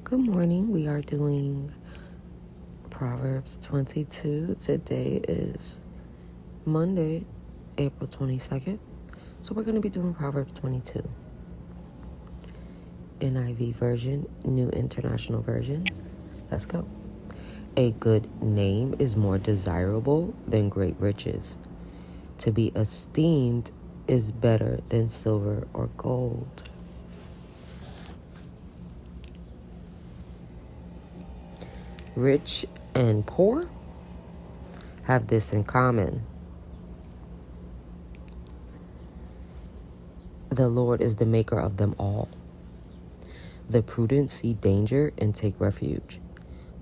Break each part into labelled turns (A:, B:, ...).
A: Good morning. We are doing Proverbs 22. Today is Monday, April 22nd. So we're going to be doing Proverbs 22. NIV version, New International Version. Let's go. A good name is more desirable than great riches. To be esteemed is better than silver or gold. Rich and poor have this in common. The Lord is the maker of them all. The prudent see danger and take refuge,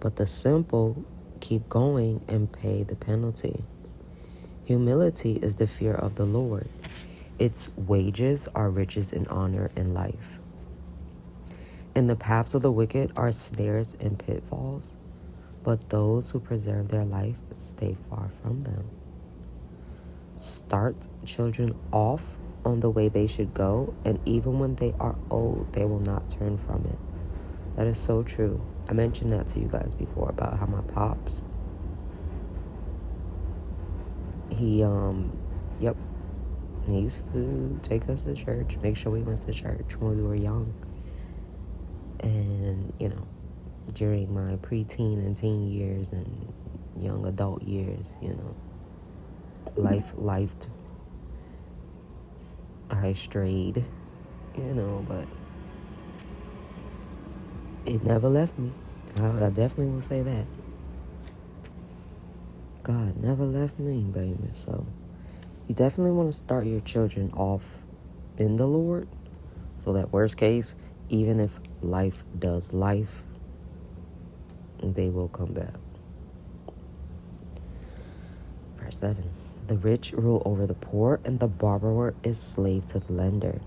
A: but the simple keep going and pay the penalty. Humility is the fear of the Lord. Its wages are riches and honor and life. In the paths of the wicked are snares and pitfalls, but those who preserve their life stay far from them. Start children off on the way they should go, and even when they are old, they will not turn from it. That is so true. I mentioned that to you guys before about how my pops, he used to take us to church, make sure we went to church when we were young. And, during my preteen and teen years and young adult years, life, I strayed, but it never left me. I definitely will say that. God never left me, baby. So you definitely want to start your children off in the Lord, so that worst case, even if life does life, they will come back. Verse 7. The rich rule over the poor, and the borrower is slave to the lender.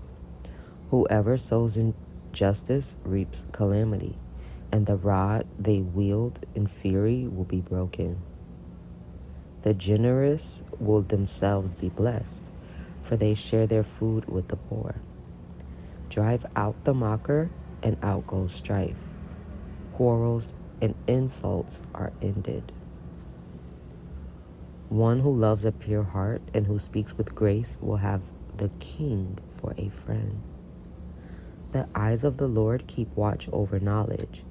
A: Whoever sows injustice reaps calamity, and the rod they wield in fury will be broken. The generous will themselves be blessed, for they share their food with the poor. Drive out the mocker, and out goes strife. Quarrels and insults are ended. One who loves a pure heart and who speaks with grace will have the king for a friend. The eyes of the Lord keep watch over knowledge,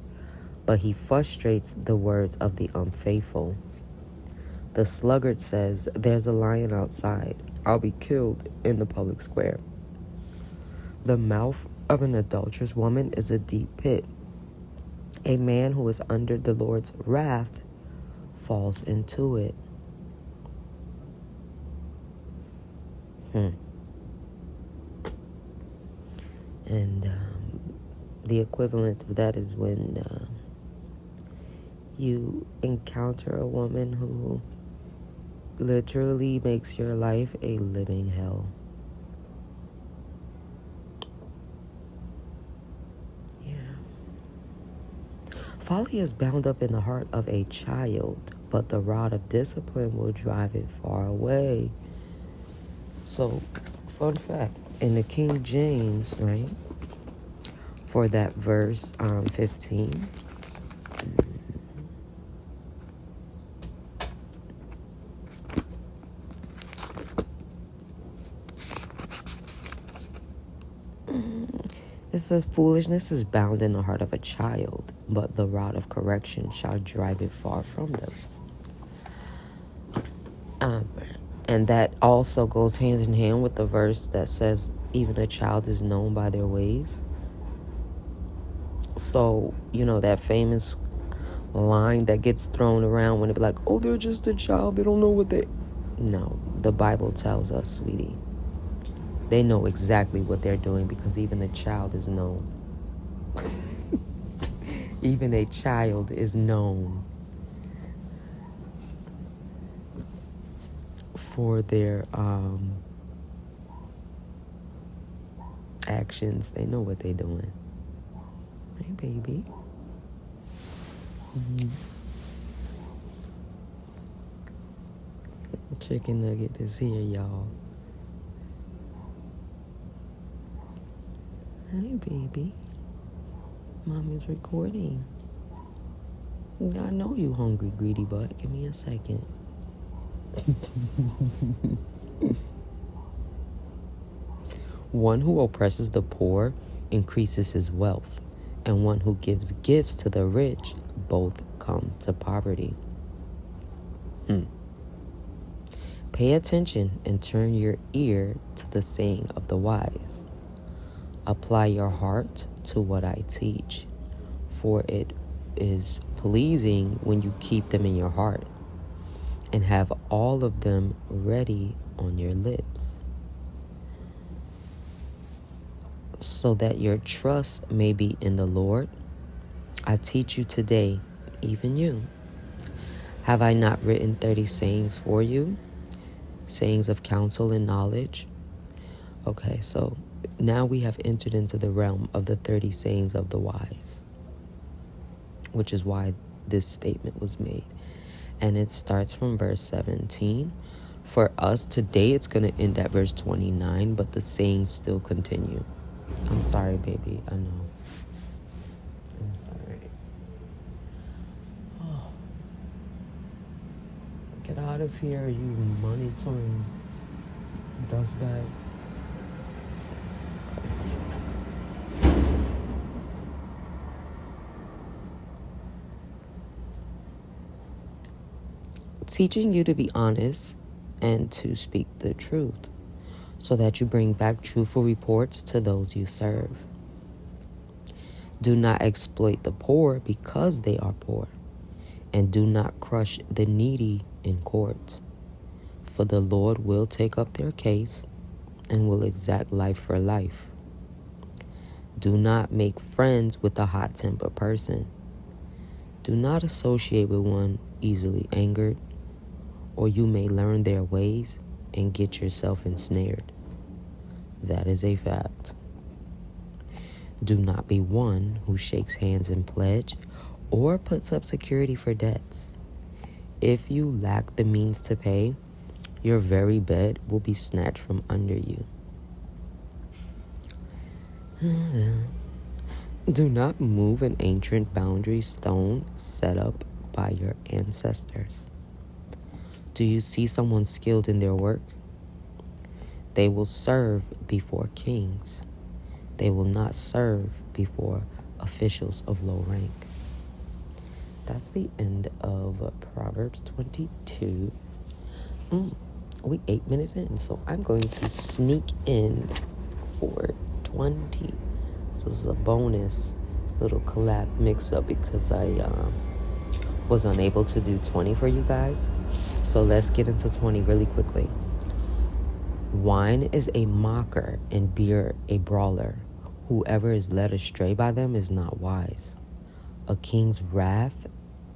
A: but he frustrates the words of the unfaithful. The sluggard says, "There's a lion outside. I'll be killed in the public square." The mouth of an adulterous woman is a deep pit. A man who is under the Lord's wrath falls into it. And the equivalent of that is when you encounter a woman who literally makes your life a living hell. Yeah. Folly is bound up in the heart of a child, but the rod of discipline will drive it far away. So, fun fact, in the King James, right, for that verse 15, it says, "Foolishness is bound in the heart of a child, but the rod of correction shall drive it far from them." And that also goes hand in hand with the verse that says, "Even a child is known by their ways." So, that famous line that gets thrown around when they be like, "Oh, they're just a child. They don't know what they..." No, the Bible tells us, sweetie, they know exactly what they're doing, because even a child is known. Even a child is known for their actions. They know what they're doing. Hey, baby. Chicken nugget is here, y'all. Hey, baby. Mommy's recording. I know you hungry, greedy butt. Give me a second. One who oppresses the poor increases his wealth, and one who gives gifts to the rich both come to poverty. Pay attention and turn your ear to the saying of the wise. Apply your heart to what I teach, for it is pleasing when you keep them in your heart and have all of them ready on your lips, so that your trust may be in the Lord. I teach you today, even you. Have I not written 30 sayings for you? Sayings of counsel and knowledge. Okay, so now we have entered into the realm of the 30 sayings of the wise, which is why this statement was made. And it starts from verse 17. For us today, it's going to end at verse 29, but the sayings still continue. I'm sorry, baby. I know. I'm sorry. Oh. Get out of here, you money-torn dustbag. Teaching you to be honest and to speak the truth, so that you bring back truthful reports to those you serve. Do not exploit the poor because they are poor, and do not crush the needy in court, for the Lord will take up their case and will exact life for life. Do not make friends with a hot-tempered person. Do not associate with one easily angered, or you may learn their ways and get yourself ensnared. That is a fact. Do not be one who shakes hands in pledge or puts up security for debts. If you lack the means to pay, your very bed will be snatched from under you. Do not move an ancient boundary stone set up by your ancestors. Do you see someone skilled in their work? They will serve before kings. They will not serve before officials of low rank. That's the end of Proverbs 22. We 8 minutes in, so I'm going to sneak in for 20. So this is a bonus little collab mix-up because I was unable to do 20 for you guys. So let's get into 20 really quickly. Wine is a mocker and beer a brawler. Whoever is led astray by them is not wise. A king's wrath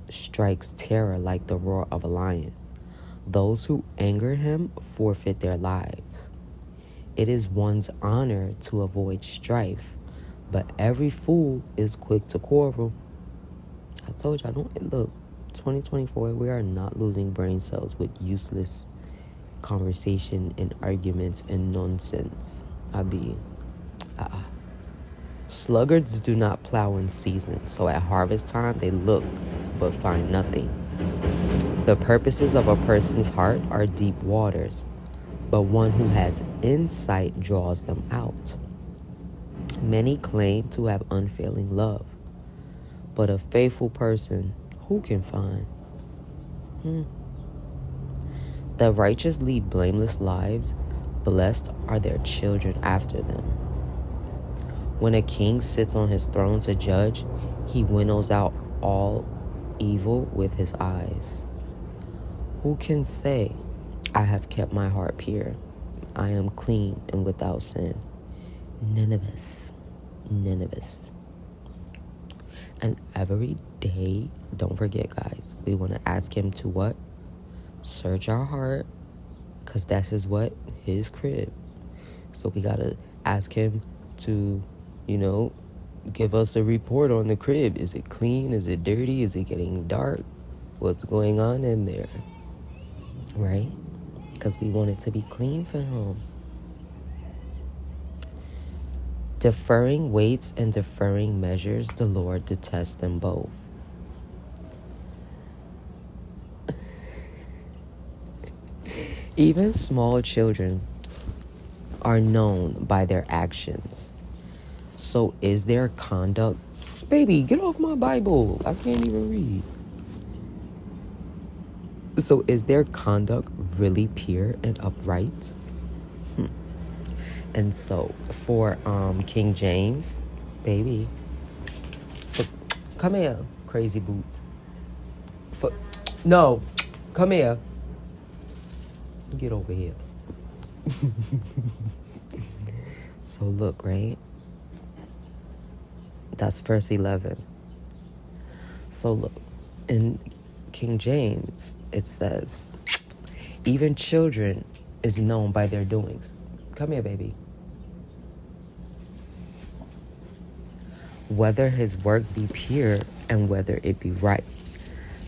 A: strikes terror like the roar of a lion. Those who anger him forfeit their lives. It is one's honor to avoid strife, but every fool is quick to quarrel. I told you, 2024, we are not losing brain cells with useless conversation and arguments and nonsense. Sluggards do not plow in season, so at harvest time they look but find nothing. The purposes of a person's heart are deep waters, but one who has insight draws them out. Many claim to have unfailing love, but a faithful person who can find? The righteous lead blameless lives. Blessed are their children after them. When a king sits on his throne to judge, he winnows out all evil with his eyes. Who can say, I have kept my heart pure. I am clean and without sin. None of us. And every day, don't forget, guys, we want to ask him to what? Search our heart, because that's his crib. So we got to ask him to, give us a report on the crib. Is it clean? Is it dirty? Is it getting dark? What's going on in there? Right? Because we want it to be clean for him. Deferring weights and deferring measures, the Lord detests them both. Even small children are known by their actions. So is their conduct... Baby, get off my Bible. I can't even read. So is their conduct really pure and upright? And so for King James, baby, come here, crazy boots. No, come here. Get over here. So look, right? That's verse 11. So look, in King James, it says, even children is known by their doings. Come here, baby. Whether his work be pure and whether it be right.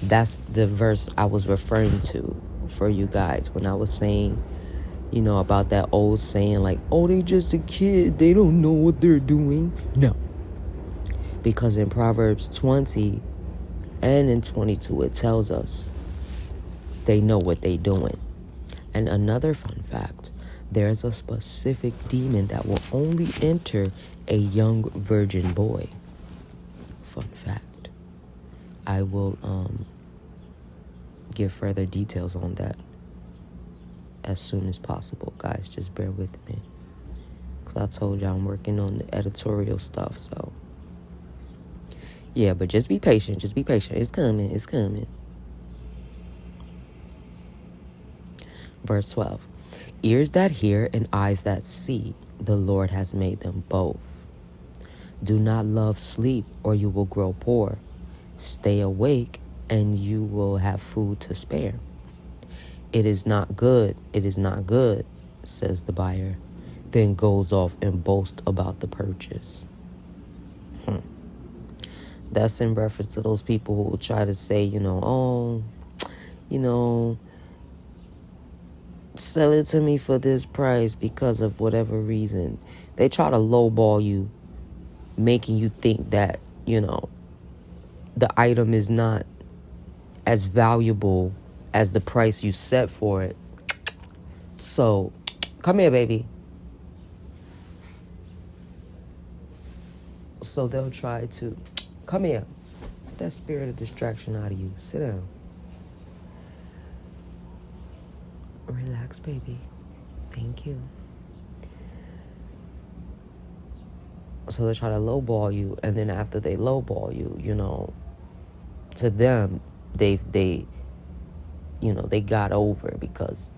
A: That's the verse I was referring to for you guys when I was saying, you know, about that old saying like, oh, they just a kid. They don't know what they're doing. No. Because in Proverbs 20 and in 22, it tells us they know what they're doing. And another fun fact, there's a specific demon that will only enter a young virgin boy. Fun fact. I will give further details on that as soon as possible. Guys, just bear with me. Because I told you I'm working on the editorial stuff, so. Yeah, but just be patient. Just be patient. It's coming. It's coming. Verse 12. Ears that hear and eyes that see, the Lord has made them both. Do not love sleep, or you will grow poor. Stay awake, and you will have food to spare. It is not good, says the buyer, then goes off and boasts about the purchase. That's in reference to those people who will try to say, sell it to me for this price because of whatever reason. They try to lowball you, making you think that, the item is not as valuable as the price you set for it. So, come here, baby. So they'll try to, come here. Get that spirit of distraction out of you. Sit down. Relax, baby. Thank you. So they try to lowball you, and then after they lowball you, to them, they got over because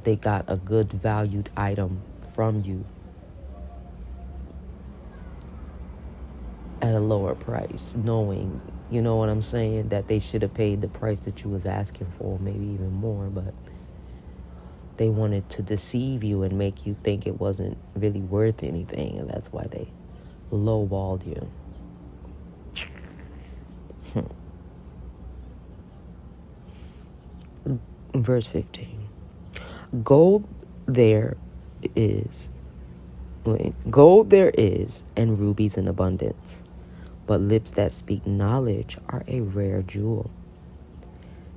A: they got a good valued item from you at a lower price, knowing, you know what I'm saying, that they should have paid the price that you was asking for, maybe even more, but they wanted to deceive you and make you think it wasn't really worth anything, and that's why they lowballed you. Verse 15. Gold there is, and rubies in abundance, but lips that speak knowledge are a rare jewel.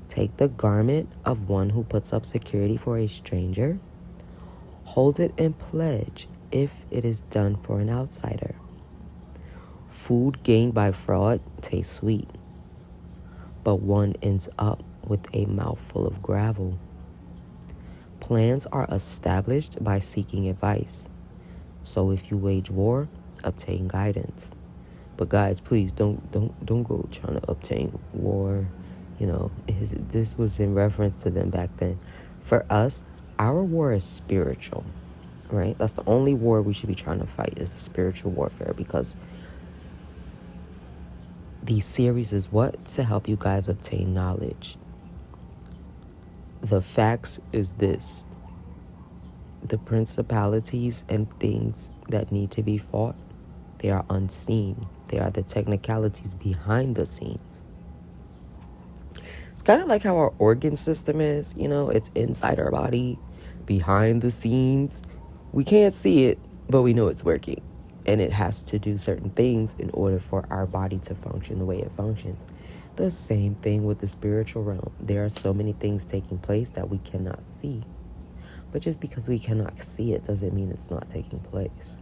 A: Take the garment of one who puts up security for a stranger. Hold it in pledge if it is done for an outsider. Food gained by fraud tastes sweet, but one ends up with a mouthful of gravel. Plans are established by seeking advice. So if you wage war, obtain guidance. But guys, please don't go trying to obtain war. This was in reference to them back then. For us, our war is spiritual, right? That's the only war we should be trying to fight, is the spiritual warfare, because these series is what? To help you guys obtain knowledge. The facts is this: the principalities and things that need to be fought, they are unseen. They are the technicalities behind the scenes. It's kind of like how our organ system is, it's inside our body, behind the scenes. We can't see it, but we know it's working. and it has to do certain things in order for our body to function the way it functions. The same thing with the spiritual realm. There are so many things taking place that we cannot see. But just because we cannot see it doesn't mean it's not taking place.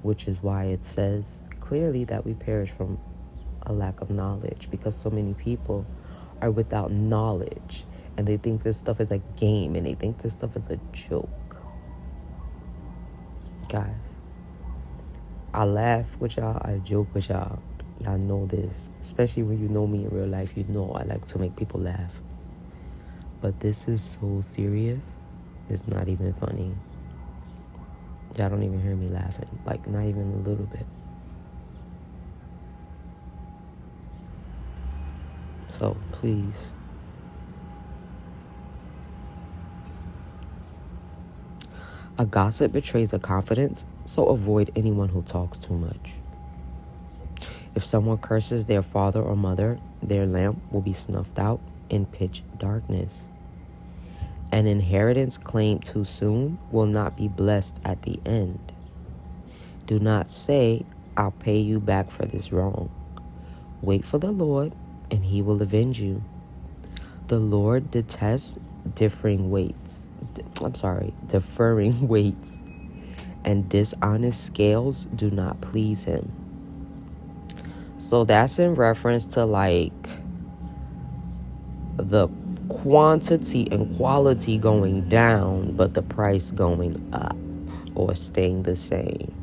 A: Which is why it says clearly that we perish from a lack of knowledge, because so many people are without knowledge and they think this stuff is a game and they think this stuff is a joke. Guys, I laugh with y'all, I joke with y'all. Y'all know this. Especially when you know me in real life, you know I like to make people laugh. But this is so serious, it's not even funny. Y'all don't even hear me laughing. Like, not even a little bit. So, please. A gossip betrays a confidence, so avoid anyone who talks too much. If someone curses their father or mother, their lamp will be snuffed out in pitch darkness. An inheritance claimed too soon will not be blessed at the end. Do not say, I'll pay you back for this wrong. Wait for the Lord, and he will avenge you. The Lord detests deferring weights, and dishonest scales do not please him. So that's in reference to like the quantity and quality going down, but the price going up or staying the same.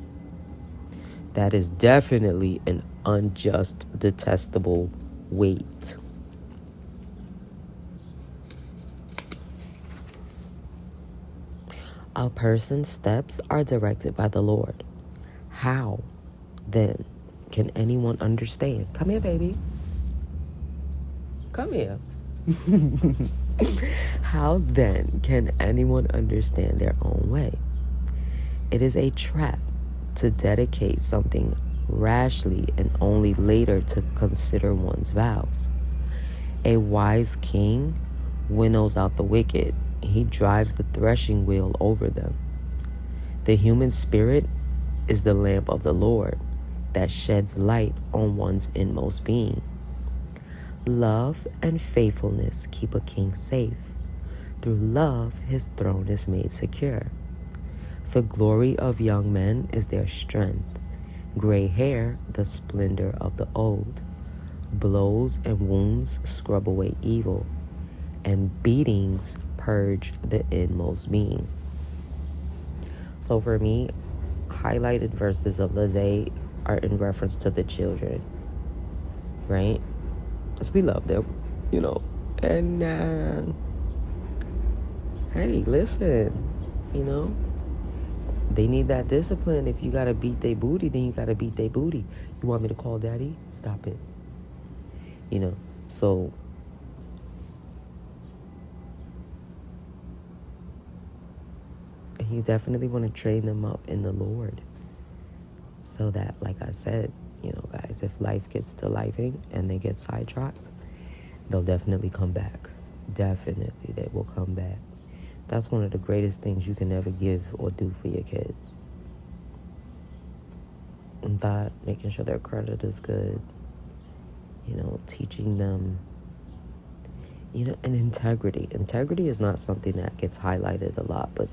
A: That is definitely an unjust, detestable weight. A person's steps are directed by the Lord. How, then, can anyone understand? Come here, baby. Come here. How, then, can anyone understand their own way? It is a trap to dedicate something rashly and only later to consider one's vows. A wise king winnows out the wicked. He drives the threshing wheel over them. The human spirit is the lamp of the Lord that sheds light on one's inmost being. Love and faithfulness keep a king safe. Through love, his throne is made secure. The glory of young men is their strength. Gray hair, the splendor of the old. Blows and wounds scrub away evil, and beatings purge the inmost being. So for me, highlighted verses of the day are in reference to the children, right? Because we love them, and hey, listen, they need that discipline. If you gotta beat their booty, then you gotta beat their booty. You want me to call daddy? Stop it. So you definitely want to train them up in the Lord, so that, like I said, guys, if life gets to lifing and they get sidetracked, they'll definitely come back. Definitely, they will come back. That's one of the greatest things you can ever give or do for your kids. And that, making sure their credit is good, teaching them, and integrity. Integrity is not something that gets highlighted a lot, but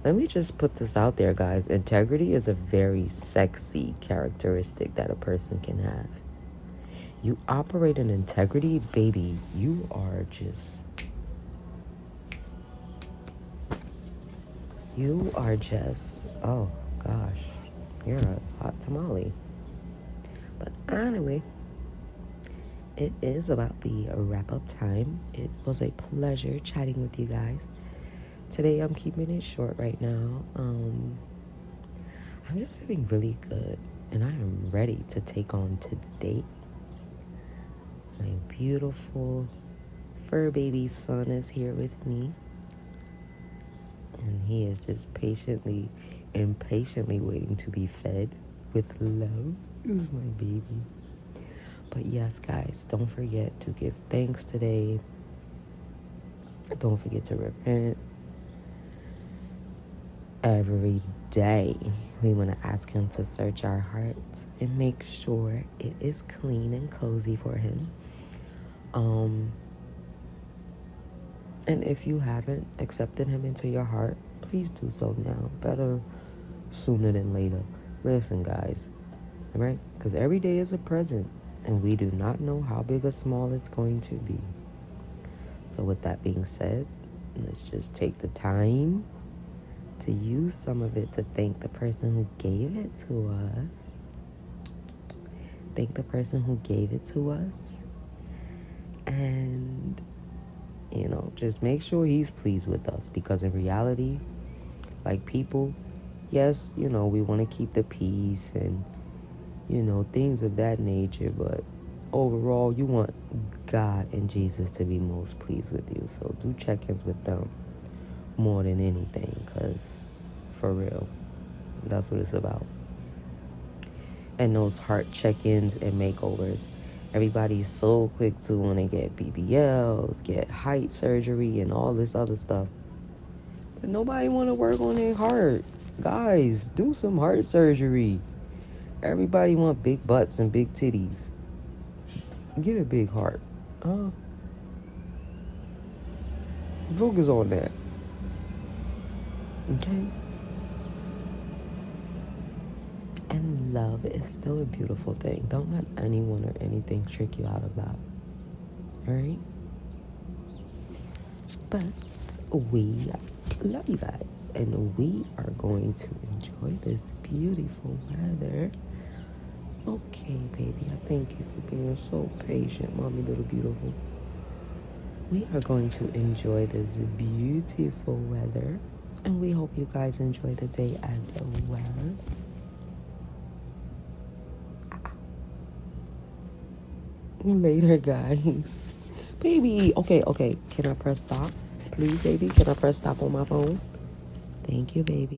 A: let me just put this out there, guys. Integrity is a very sexy characteristic that a person can have. You operate in integrity, baby, you are just, oh gosh, you're a hot tamale. But anyway, it is about the wrap-up time. It was a pleasure chatting with you guys. Today I'm keeping it short right now. I'm just feeling really good, and I am ready to take on today. My beautiful fur baby son is here with me, and he is just impatiently waiting to be fed with love. This is my baby. But yes, guys, don't forget to give thanks today. Don't forget to repent. Every day, we want to ask him to search our hearts and make sure it is clean and cozy for him. And if you haven't accepted him into your heart, please do so now. Better sooner than later. Listen, guys, all right? Because every day is a present, and we do not know how big or small it's going to be. So with that being said, let's just take the time to use some of it to thank the person who gave it to us. Thank the person who gave it to us. And, just make sure he's pleased with us. Because in reality, like people, yes, we want to keep the peace and, things of that nature. But overall, you want God and Jesus to be most pleased with you. So do check-ins with them more than anything, because for real, that's what it's about. And those heart check-ins and makeovers, everybody's so quick to want to get BBLs, get height surgery and all this other stuff, but nobody want to work on their heart. Guys, do some heart surgery. Everybody want big butts and big titties. Get a big heart. Focus on that. Okay? And love is still a beautiful thing. Don't let anyone or anything trick you out of that. Alright? But we love you guys. And we are going to enjoy this beautiful weather. Okay, baby. I thank you for being so patient, mommy little beautiful. We are going to enjoy this beautiful weather. And we hope you guys enjoy the day as well. Later, guys. Baby, okay. Can I press stop? Please, baby, can I press stop on my phone? Thank you, baby.